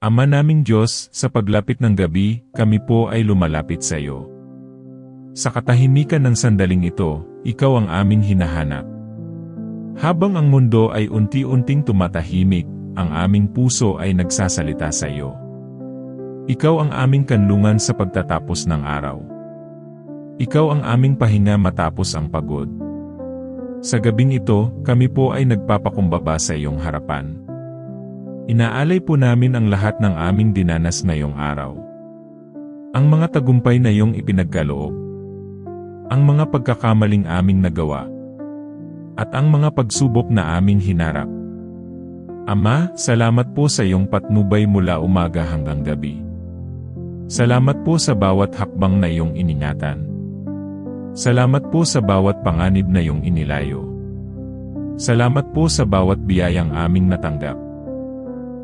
Ama naming Diyos, sa paglapit ng gabi, kami po ay lumalapit sa iyo. Sa katahimikan ng sandaling ito, ikaw ang aming hinahanap. Habang ang mundo ay unti-unting tumatahimik, ang aming puso ay nagsasalita sa iyo. Ikaw ang aming kanlungan sa pagtatapos ng araw. Ikaw ang aming pahinga matapos ang pagod. Sa gabing ito, kami po ay nagpapakumbaba sa iyong harapan. Inaalay po namin ang lahat ng aming dinanas ngayong araw. Ang mga tagumpay na iyong ipinagkaloob. Ang mga pagkakamaling aming nagawa. At ang mga pagsubok na aming hinarap. Ama, salamat po sa iyong patnubay mula umaga hanggang gabi. Salamat po sa bawat hakbang na iyong iningatan. Salamat po sa bawat panganib na iyong inilayo. Salamat po sa bawat biyayang aming natanggap.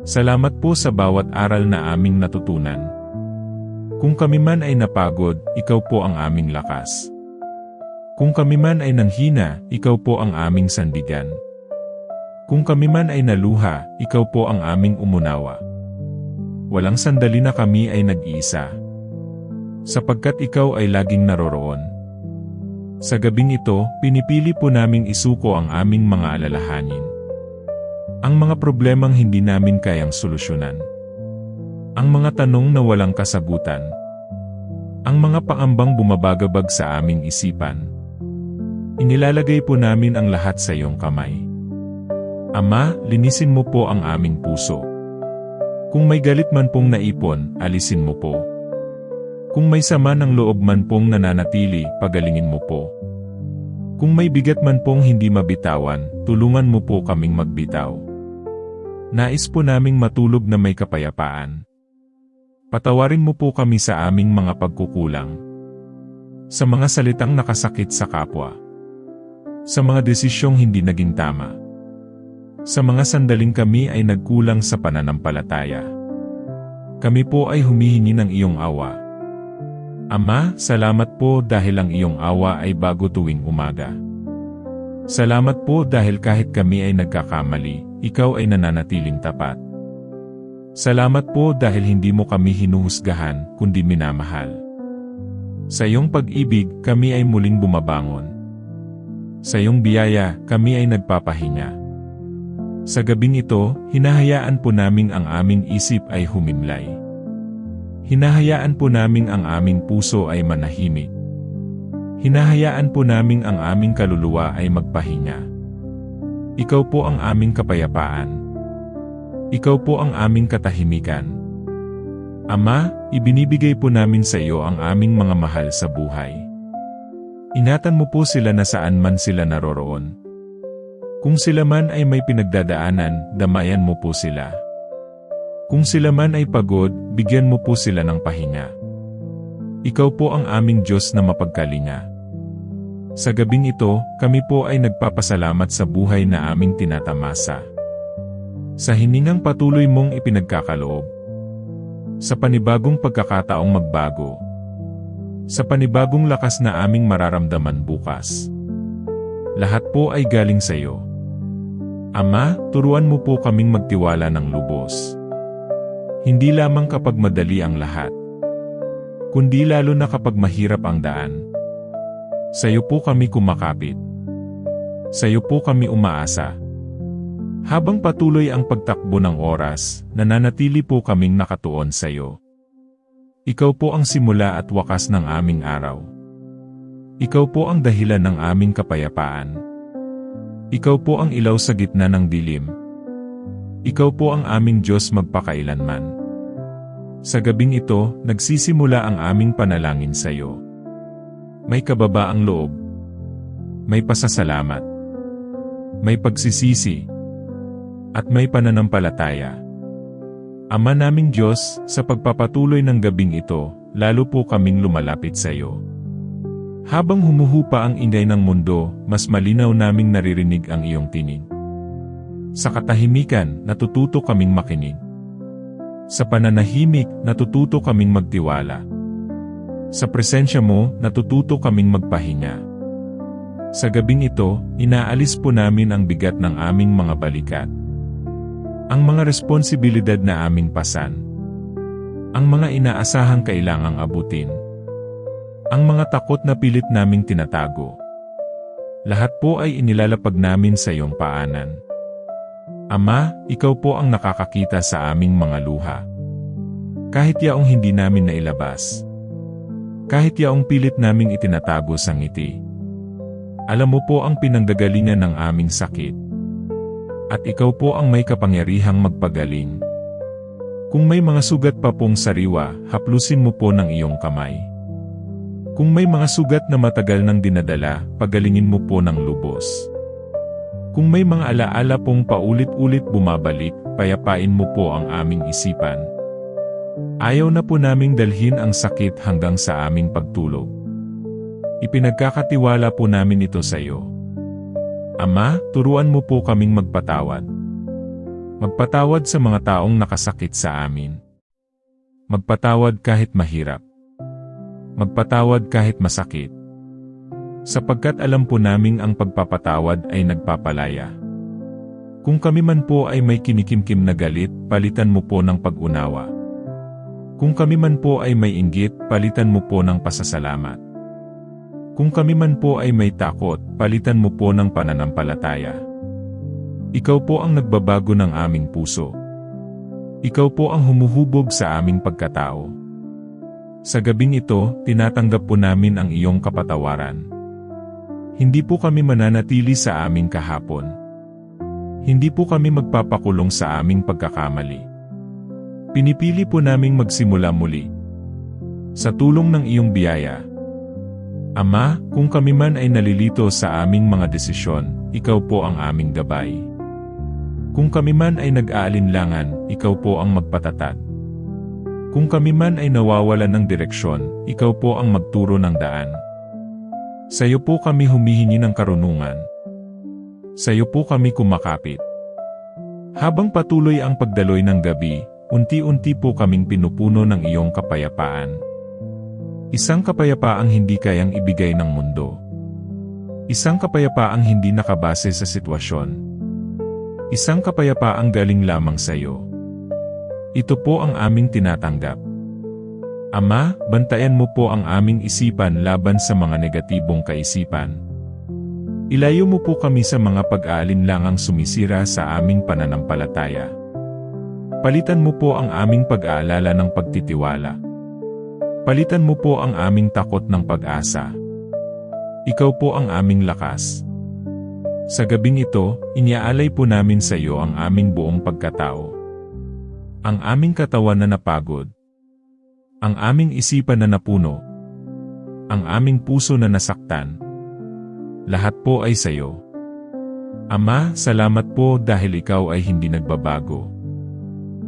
Salamat po sa bawat aral na aming natutunan. Kung kami man ay napagod, ikaw po ang aming lakas. Kung kami man ay nanghina, ikaw po ang aming sandigan. Kung kami man ay naluha, ikaw po ang aming umunawa. Walang sandali na kami ay nag-iisa. Sapagkat ikaw ay laging naroroon. Sa gabing ito, pinipili po naming isuko ang aming mga alalahanin. Ang mga problemang hindi namin kayang solusyonan. Ang mga tanong na walang kasagutan. Ang mga pangambang bumabagabag sa aming isipan. Inilalagay po namin ang lahat sa iyong kamay. Ama, linisin mo po ang aming puso. Kung may galit man pong naipon, alisin mo po. Kung may sama ng loob man pong nananatili, pagalingin mo po. Kung may bigat man pong hindi mabitawan, tulungan mo po kaming magbitaw. Nais po naming matulog na may kapayapaan. Patawarin mo po kami sa aming mga pagkukulang. Sa mga salitang nakasakit sa kapwa. Sa mga desisyong hindi naging tama. Sa mga sandaling kami ay nagkulang sa pananampalataya. Kami po ay humihingi ng iyong awa. Ama, salamat po dahil ang iyong awa ay bago tuwing umaga. Salamat po dahil kahit kami ay nagkakamali, ikaw ay nananatiling tapat. Salamat po dahil hindi mo kami hinuhusgahan, kundi minamahal. Sa iyong pag-ibig, kami ay muling bumabangon. Sa iyong biyaya, kami ay nagpapahinga. Sa gabing ito, hinahayaan po naming ang aming isip ay humimlay. Hinahayaan po naming ang aming puso ay manahimik. Hinahayaan po naming ang aming kaluluwa ay magpahinga. Ikaw po ang aming kapayapaan. Ikaw po ang aming katahimikan. Ama, ibinibigay po namin sa iyo ang aming mga mahal sa buhay. Ingatan mo po sila na saan man sila naroroon. Kung sila man ay may pinagdadaanan, damayan mo po sila. Kung sila man ay pagod, bigyan mo po sila ng pahinga. Ikaw po ang aming Diyos na mapagkalinga. Sa gabing ito, kami po ay nagpapasalamat sa buhay na aming tinatamasa. Sa hiningang patuloy mong ipinagkakaloob. Sa panibagong pagkakataong magbago. Sa panibagong lakas na aming mararamdaman bukas. Lahat po ay galing sa iyo. Ama, turuan mo po kaming magtiwala ng lubos. Hindi lamang kapag madali ang lahat, kundi lalo na kapag mahirap ang daan. Sa iyo po kami kumakapit. Sa iyo po kami umaasa. Habang patuloy ang pagtakbo ng oras, nananatili po kaming nakatuon sa iyo. Ikaw po ang simula at wakas ng aming araw. Ikaw po ang dahilan ng aming kapayapaan. Ikaw po ang ilaw sa gitna ng dilim. Ikaw po ang aming Diyos magpakailanman. Sa gabing ito, nagsisimula ang aming panalangin sa iyo. May kababaang loob. May pasasalamat. May pagsisisi. At may pananampalataya. Ama naming Diyos, sa pagpapatuloy ng gabing ito, lalo po kaming lumalapit sa iyo. Habang humuhupa ang inday ng mundo, mas malinaw naming naririnig ang iyong tinig. Sa katahimikan, natututo kaming makinig. Sa pananahimik, natututo kaming magtiwala. Sa presensya mo, natututo kaming magpahinga. Sa gabing ito, inaalis po namin ang bigat ng aming mga balikat. Ang mga responsibilidad na aming pasan. Ang mga inaasahang kailangang abutin. Ang mga takot na pilit naming tinatago. Lahat po ay inilalapag namin sa iyong paanan. Ama, ikaw po ang nakakakita sa aming mga luha. Kahit yaong hindi namin nailabas. Kahit yaong pilit naming itinatago sa ngiti. Alam mo po ang pinanggagalingan ng aming sakit. At ikaw po ang may kapangyarihang magpagaling. Kung may mga sugat pa pong sariwa, haplusin mo po ng iyong kamay. Kung may mga sugat na matagal nang dinadala, pagalingin mo po ng lubos. Kung may mga alaala pong paulit-ulit bumabalik, payapain mo po ang aming isipan. Ayaw na po naming dalhin ang sakit hanggang sa aming pagtulog. Ipinagkakatiwala po namin ito sa iyo. Ama, turuan mo po kaming magpatawad. Magpatawad sa mga taong nakasakit sa amin. Magpatawad kahit mahirap. Magpatawad kahit masakit. Sapagkat alam po naming ang pagpapatawad ay nagpapalaya. Kung kami man po ay may kinikimkim na galit, palitan mo po ng pag-unawa. Kung kami man po ay may inggit, palitan mo po ng pasasalamat. Kung kami man po ay may takot, palitan mo po ng pananampalataya. Ikaw po ang nagbabago ng aming puso. Ikaw po ang humuhubog sa aming pagkatao. Sa gabing ito, tinatanggap po namin ang iyong kapatawaran. Hindi po kami mananatili sa aming kahapon. Hindi po kami magpapakulong sa aming pagkakamali. Pinipili po naming magsimula muli. Sa tulong ng iyong biyaya. Ama, kung kami man ay nalilito sa aming mga desisyon, ikaw po ang aming gabay. Kung kami man ay nag-aalinlangan, ikaw po ang magpatatag. Kung kami man ay nawawalan ng direksyon, ikaw po ang magturo ng daan. Sa iyo po kami humihingi ng karunungan. Sa iyo po kami kumakapit. Habang patuloy ang pagdaloy ng gabi, unti-unti po kaming pinupuno ng iyong kapayapaan. Isang kapayapaang hindi kayang ibigay ng mundo. Isang kapayapaang hindi nakabase sa sitwasyon. Isang kapayapaang galing lamang sa iyo. Ito po ang aming tinatanggap. Ama, bantayan mo po ang aming isipan laban sa mga negatibong kaisipan. Ilayo mo po kami sa mga pag-aalinlangang sumisira sa aming pananampalataya. Palitan mo po ang aming pag-aalala ng pagtitiwala. Palitan mo po ang aming takot ng pag-asa. Ikaw po ang aming lakas. Sa gabing ito, iniaalay po namin sa iyo ang aming buong pagkatao. Ang aming katawan na napagod. Ang aming isipan na napuno. Ang aming puso na nasaktan. Lahat po ay sa iyo. Ama, salamat po dahil ikaw ay hindi nagbabago.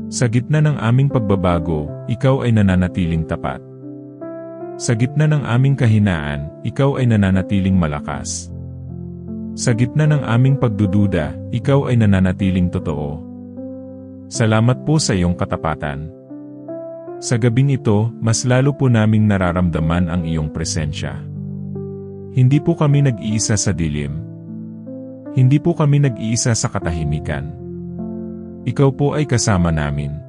Sa gitna ng aming pagbabago, ikaw ay nananatiling tapat. Sa gitna ng aming kahinaan, ikaw ay nananatiling malakas. Sa gitna ng aming pagdududa, ikaw ay nananatiling totoo. Salamat po sa iyong katapatan. Sa gabing ito, mas lalo po naming nararamdaman ang iyong presensya. Hindi po kami nag-iisa sa dilim. Hindi po kami nag-iisa sa katahimikan. Ikaw po ay kasama namin.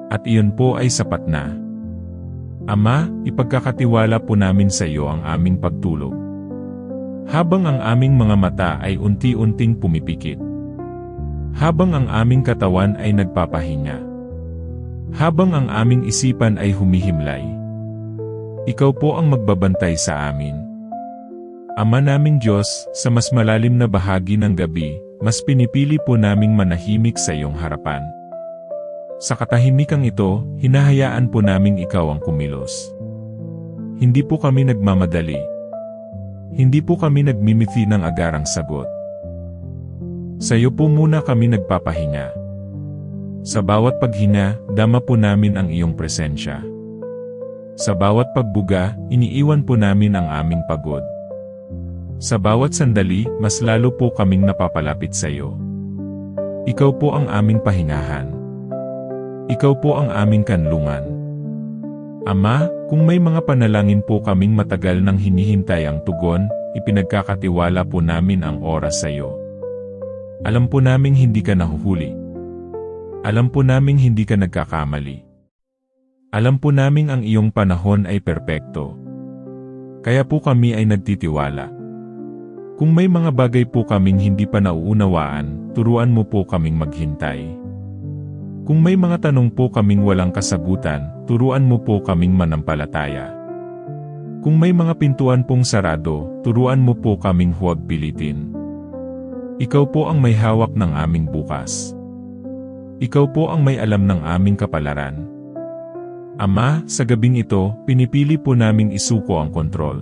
At iyon po ay sapat na. Ama, ipagkakatiwala po namin sa iyo ang aming pagtulog. Habang ang aming mga mata ay unti-unting pumipikit. Habang ang aming katawan ay nagpapahinga. Habang ang aming isipan ay humihimlay. Ikaw po ang magbabantay sa amin. Ama naming Diyos, sa mas malalim na bahagi ng gabi, mas pinipili po naming manahimik sa iyong harapan. Sa katahimikang ito, hinahayaan po naming ikaw ang kumilos. Hindi po kami nagmamadali. Hindi po kami nagmimithi ng agarang sagot. Sa iyo po muna kami nagpapahinga. Sa bawat paghinga, dama po namin ang iyong presensya. Sa bawat pagbuga, iniiwan po namin ang aming pagod. Sa bawat sandali, mas lalo po kaming napapalapit sa iyo. Ikaw po ang aming pahingahan. Ikaw po ang aming kanlungan. Ama, kung may mga panalangin po kaming matagal nang hinihintay ang tugon, ipinagkakatiwala po namin ang oras sa iyo. Alam po naming hindi ka nahuhuli. Alam po naming hindi ka nagkakamali. Alam po naming ang iyong panahon ay perpekto. Kaya po kami ay nagtitiwala. Kung may mga bagay po kaming hindi pa nauunawaan, turuan mo po kaming maghintay. Kung may mga tanong po kaming walang kasagutan, turuan mo po kaming manampalataya. Kung may mga pintuan pong sarado, turuan mo po kaming huwag pilitin. Ikaw po ang may hawak ng aming bukas. Ikaw po ang may alam ng aming kapalaran. Ama, sa gabing ito, pinipili po naming isuko ang kontrol.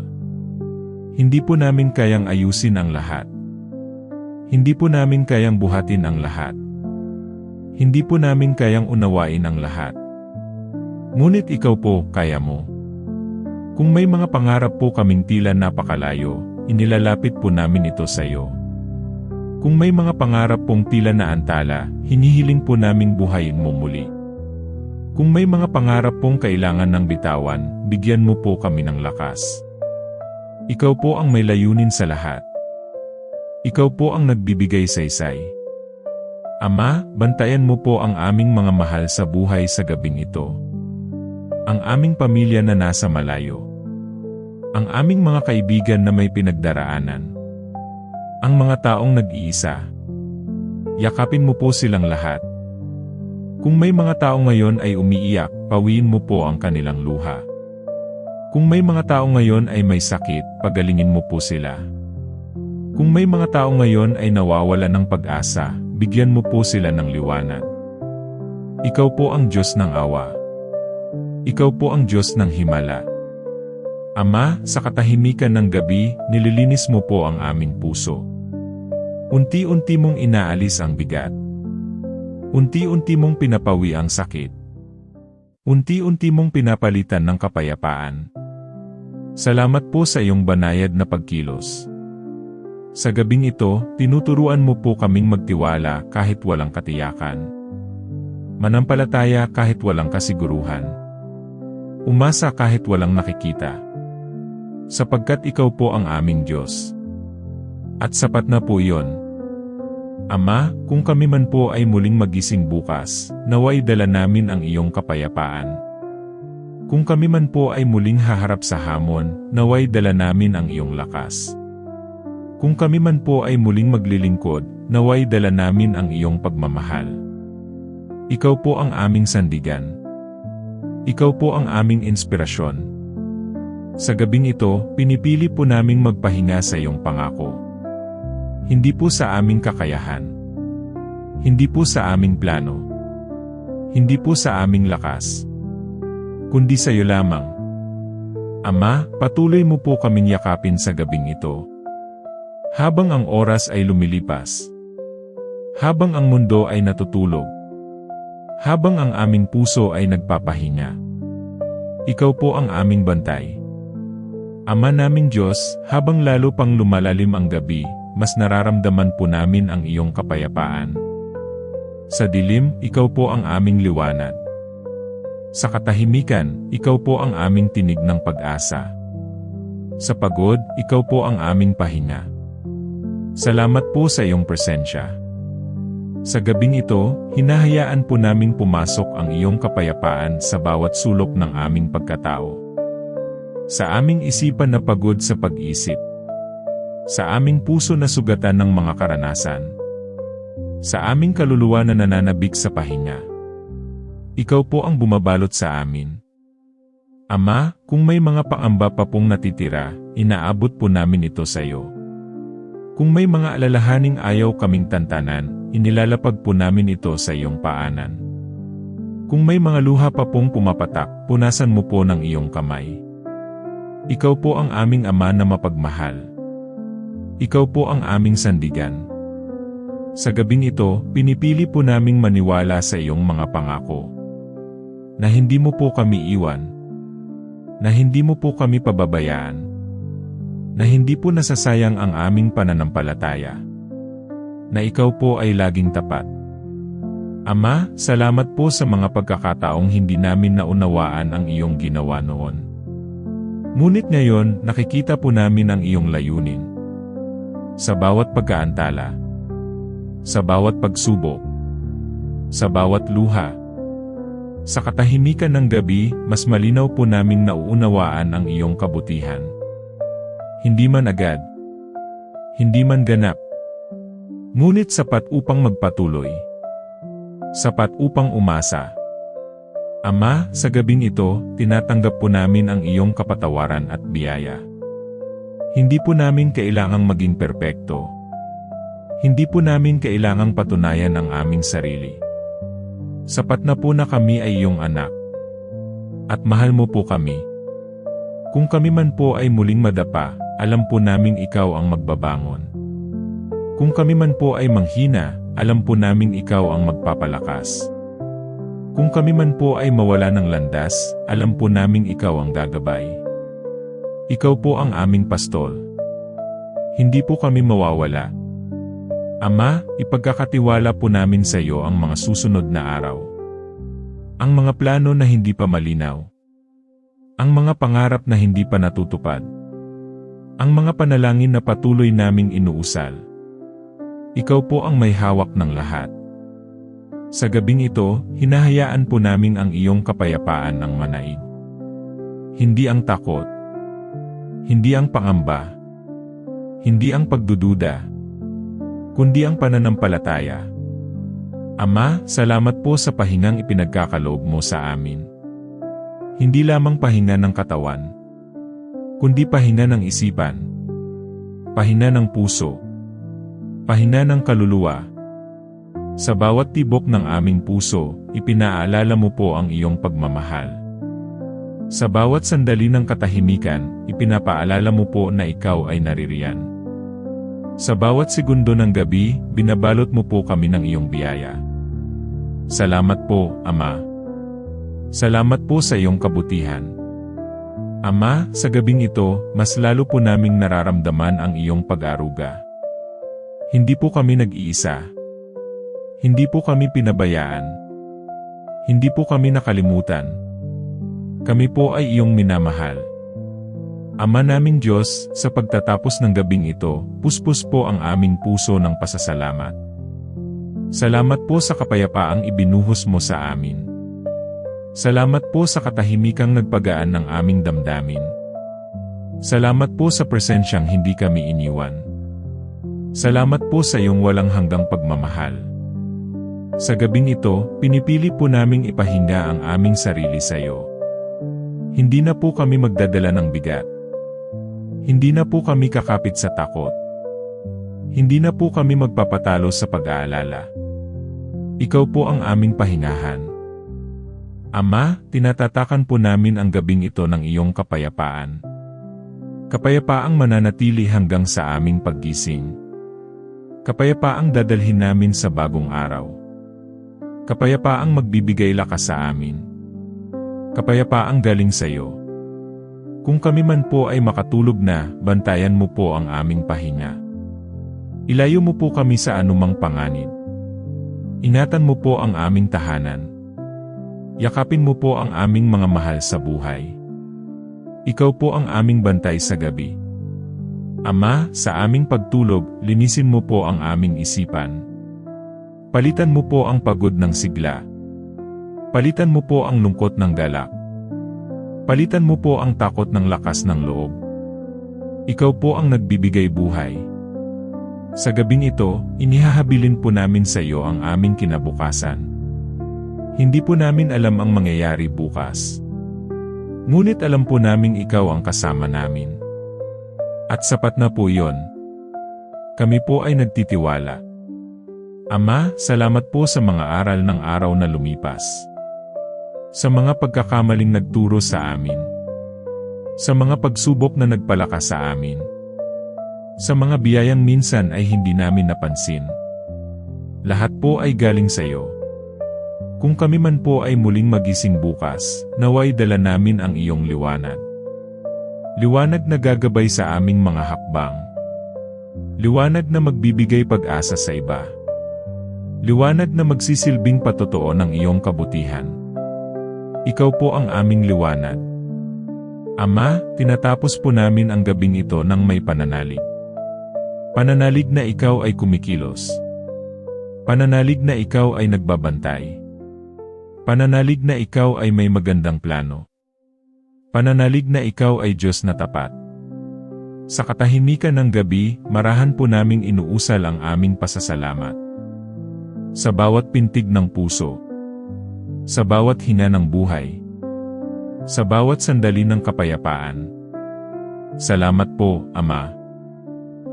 Hindi po namin kayang ayusin ang lahat. Hindi po namin kayang buhatin ang lahat. Hindi po namin kayang unawain ang lahat. Ngunit ikaw po, kaya mo. Kung may mga pangarap po kaming tila napakalayo, inilalapit po namin ito sa iyo. Kung may mga pangarap pong tila naantala, hinihiling po naming buhayin mo muli. Kung may mga pangarap pong kailangan ng bitawan, bigyan mo po kami ng lakas. Ikaw po ang may layunin sa lahat. Ikaw po ang nagbibigay saysay. Ama, bantayan mo po ang aming mga mahal sa buhay sa gabing ito. Ang aming pamilya na nasa malayo. Ang aming mga kaibigan na may pinagdaraanan. Ang mga taong nag-iisa. Yakapin mo po silang lahat. Kung may mga tao ngayon ay umiiyak, pawiin mo po ang kanilang luha. Kung may mga tao ngayon ay may sakit, pagalingin mo po sila. Kung may mga tao ngayon ay nawawala ng pag-asa, bigyan mo po sila ng liwanag. Ikaw po ang Diyos ng awa. Ikaw po ang Diyos ng himala. Ama, sa katahimikan ng gabi, nililinis mo po ang aming puso. Unti-unti mong inaalis ang bigat. Unti-unti mong pinapawi ang sakit. Unti-unti mong pinapalitan ng kapayapaan. Salamat po sa iyong banayad na pagkilos. Sa gabing ito, tinuturuan mo po kaming magtiwala kahit walang katiyakan. Manampalataya kahit walang kasiguruhan. Umasa kahit walang nakikita. Sapagkat ikaw po ang aming Diyos. At sapat na po iyon. Ama, kung kami man po ay muling magising bukas, naway dala namin ang iyong kapayapaan. Kung kami man po ay muling haharap sa hamon, naway dala namin ang iyong lakas. Kung kami man po ay muling maglilingkod, naway dala namin ang iyong pagmamahal. Ikaw po ang aming sandigan. Ikaw po ang aming inspirasyon. Sa gabing ito, pinipili po naming magpahinga sa iyong pangako. Hindi po sa aming kakayahan. Hindi po sa aming plano. Hindi po sa aming lakas. Kundi sa iyo lamang. Ama, patuloy mo po kaming yakapin sa gabing ito. Habang ang oras ay lumilipas. Habang ang mundo ay natutulog. Habang ang aming puso ay nagpapahinga. Ikaw po ang aming bantay. Ama naming Diyos, habang lalo pang lumalalim ang gabi, mas nararamdaman po namin ang iyong kapayapaan. Sa dilim, ikaw po ang aming liwanag. Sa katahimikan, ikaw po ang aming tinig ng pag-asa. Sa pagod, ikaw po ang aming pahinga. Salamat po sa iyong presensya. Sa gabing ito, hinahayaan po naming pumasok ang iyong kapayapaan sa bawat sulok ng aming pagkatao. Sa aming isipan na pagod sa pag-isip. Sa aming puso na sugatan ng mga karanasan. Sa aming kaluluwa na nananabik sa pahinga. Ikaw po ang bumabalot sa amin. Ama, kung may mga pangamba pa pong natitira, inaabot po namin ito sa iyo. Kung may mga alalahaning ayaw kaming tantanan, inilalapag po namin ito sa iyong paanan. Kung may mga luha pa pong pumapatak, punasan mo po ng iyong kamay. Ikaw po ang aming Ama na mapagmahal. Ikaw po ang aming sandigan. Sa gabing ito, pinipili po naming maniwala sa iyong mga pangako. Na hindi mo po kami iwan. Na hindi mo po kami pababayaan. Na hindi po nasasayang ang aming pananampalataya. Na ikaw po ay laging tapat. Ama, salamat po sa mga pagkakataong hindi namin naunawaan ang iyong ginawa noon. Ngunit ngayon, nakikita po namin ang iyong layunin. Sa bawat pagkaantala, sa bawat pagsubok, sa bawat luha, Sa katahimikan ng gabi, mas malinaw po naming nauunawaan ang iyong kabutihan. Hindi man agad, hindi man ganap, ngunit sapat upang magpatuloy. Sapat upang umasa. Ama, sa gabing ito, tinatanggap po namin ang iyong kapatawaran at biyaya. Hindi po namin kailangang maging perpekto. Hindi po namin kailangang patunayan ang aming sarili. Sapat na po na kami ay iyong anak. At mahal mo po kami. Kung kami man po ay muling madapa, alam po naming ikaw ang magbabangon. Kung kami man po ay manghina, alam po naming ikaw ang magpapalakas. Kung kami man po ay mawala ng landas, alam po naming ikaw ang gagabay. Ikaw po ang aming pastol. Hindi po kami mawawala. Ama, ipagkakatiwala po namin sa iyo ang mga susunod na araw. Ang mga plano na hindi pa malinaw. Ang mga pangarap na hindi pa natutupad. Ang mga panalangin na patuloy naming inuusal. Ikaw po ang may hawak ng lahat. Sa gabing ito, hinahayaan po namin ang iyong kapayapaan ng manaig. Hindi ang takot. Hindi ang pangamba. Hindi ang pagdududa. Kundi ang pananampalataya. Ama, salamat po sa pahingang ipinagkakaloob mo sa amin. Hindi lamang pahinga ng katawan, kundi pahinga ng isipan, pahinga ng puso, pahinga ng kaluluwa. Sa bawat tibok ng aming puso, ipinaalala mo po ang iyong pagmamahal. Sa bawat sandali ng katahimikan, ipinapaalala mo po na ikaw ay naririyan. Sa bawat segundo ng gabi, binabalot mo po kami ng iyong biyaya. Salamat po, Ama. Salamat po sa iyong kabutihan. Ama, sa gabing ito, mas lalo po naming nararamdaman ang iyong pag-aruga. Hindi po kami nag-iisa. Hindi po kami pinabayaan. Hindi po kami nakalimutan. Kami po ay iyong minamahal. Ama naming Diyos, sa pagtatapos ng gabing ito, puspos po ang aming puso ng pasasalamat. Salamat po sa kapayapaang ibinuhos mo sa amin. Salamat po sa katahimikang nagpagaan ng aming damdamin. Salamat po sa presensyang hindi kami iniwan. Salamat po sa iyong walang hanggang pagmamahal. Sa gabing ito, pinipili po naming ipahinga ang aming sarili sa iyo. Hindi na po kami magdadala ng bigat. Hindi na po kami kakapit sa takot. Hindi na po kami magpapatalo sa pag-aalala. Ikaw po ang aming pahingahan. Ama, tinatatakan po namin ang gabing ito ng iyong kapayapaan. Kapayapaang mananatili hanggang sa aming paggising. Kapayapaang dadalhin namin sa bagong araw. Kapayapaang magbibigay lakas sa amin. Kapayapaang galing sa iyo. Kung kami man po ay makatulog na, bantayan mo po ang aming pahinga. Ilayo mo po kami sa anumang panganib. Ingatan mo po ang aming tahanan. Yakapin mo po ang aming mga mahal sa buhay. Ikaw po ang aming bantay sa gabi. Ama, sa aming pagtulog, linisin mo po ang aming isipan. Palitan mo po ang pagod ng sigla. Palitan mo po ang lungkot ng galak. Palitan mo po ang takot ng lakas ng loob. Ikaw po ang nagbibigay buhay. Sa gabing ito, inihahabilin po namin sa iyo ang aming kinabukasan. Hindi po namin alam ang mangyayari bukas. Ngunit alam po naming ikaw ang kasama namin. At sapat na po yon. Kami po ay nagtitiwala. Ama, salamat po sa mga aral ng araw na lumipas. Sa mga pagkakamaling nagturo sa amin. Sa mga pagsubok na nagpalakas sa amin. Sa mga biyayang minsan ay hindi namin napansin. Lahat po ay galing sa iyo. Kung kami man po ay muling magising bukas, naway dala namin ang iyong liwanag. Liwanag na gagabay sa aming mga hakbang. Liwanag na magbibigay pag-asa sa iba. Liwanag na magsisilbing patotoo ng iyong kabutihan. Ikaw po ang aming liwanag. Ama, tinatapos po namin ang gabing ito ng may pananalig. Pananalig na ikaw ay kumikilos. Pananalig na ikaw ay nagbabantay. Pananalig na ikaw ay may magandang plano. Pananalig na ikaw ay Diyos na tapat. Sa katahimikan ng gabi, marahan po naming inuusal ang aming pasasalamat. Sa bawat pintig ng puso. Sa bawat hina ng buhay. Sa bawat sandali ng kapayapaan. Salamat po, Ama.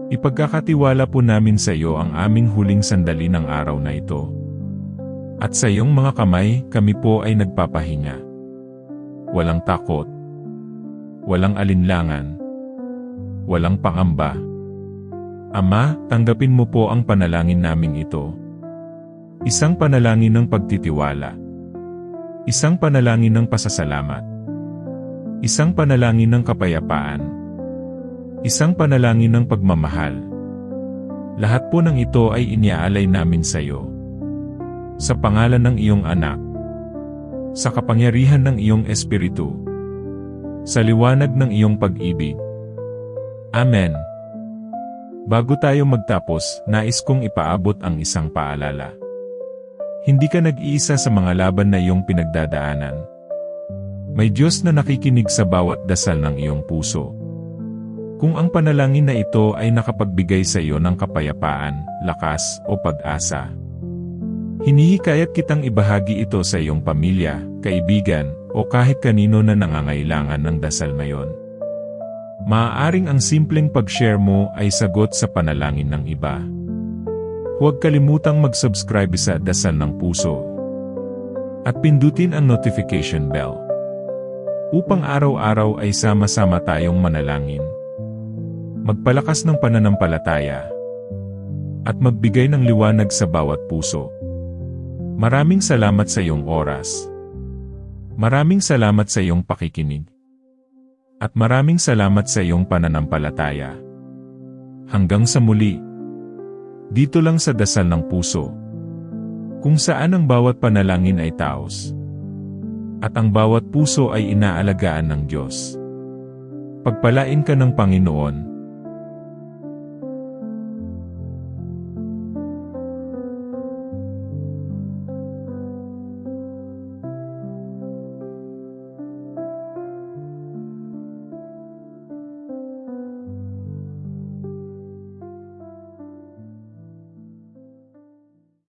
Ipagkakatiwala po namin sa iyo ang aming huling sandali ng araw na ito. At sa iyong mga kamay, kami po ay nagpapahinga. Walang takot. Walang alinlangan. Walang pangamba. Ama, tanggapin mo po ang panalangin naming ito. Isang panalangin ng pagtitiwala. Isang panalangin ng pasasalamat. Isang panalangin ng kapayapaan. Isang panalangin ng pagmamahal. Lahat po ng ito ay iniaalay namin sa iyo. Sa pangalan ng iyong anak. Sa kapangyarihan ng iyong espiritu. Sa liwanag ng iyong pag-ibig. Amen. Bago tayo magtapos, nais kong ipaabot ang isang paalala. Hindi ka nag-iisa sa mga laban na iyong pinagdadaanan. May Diyos na nakikinig sa bawat dasal ng iyong puso. Kung ang panalangin na ito ay nakapagbigay sa iyo ng kapayapaan, lakas, o pag-asa, hinihikayat kitang ibahagi ito sa iyong pamilya, kaibigan, o kahit kanino na nangangailangan ng dasal ngayon. Maaaring ang simpleng pag-share mo ay sagot sa panalangin ng iba. Huwag kalimutang mag-subscribe sa Dasal ng Puso at pindutin ang notification bell upang araw-araw ay sama-sama tayong manalangin, magpalakas ng pananampalataya, at magbigay ng liwanag sa bawat puso. Maraming salamat sa iyong oras. Maraming salamat sa iyong pakikinig. At maraming salamat sa iyong pananampalataya. Hanggang sa muli. Dito lang sa Dasal ng Puso. Kung saan ang bawat panalangin ay taos. At ang bawat puso ay inaalagaan ng Diyos. Pagpalain ka ng Panginoon.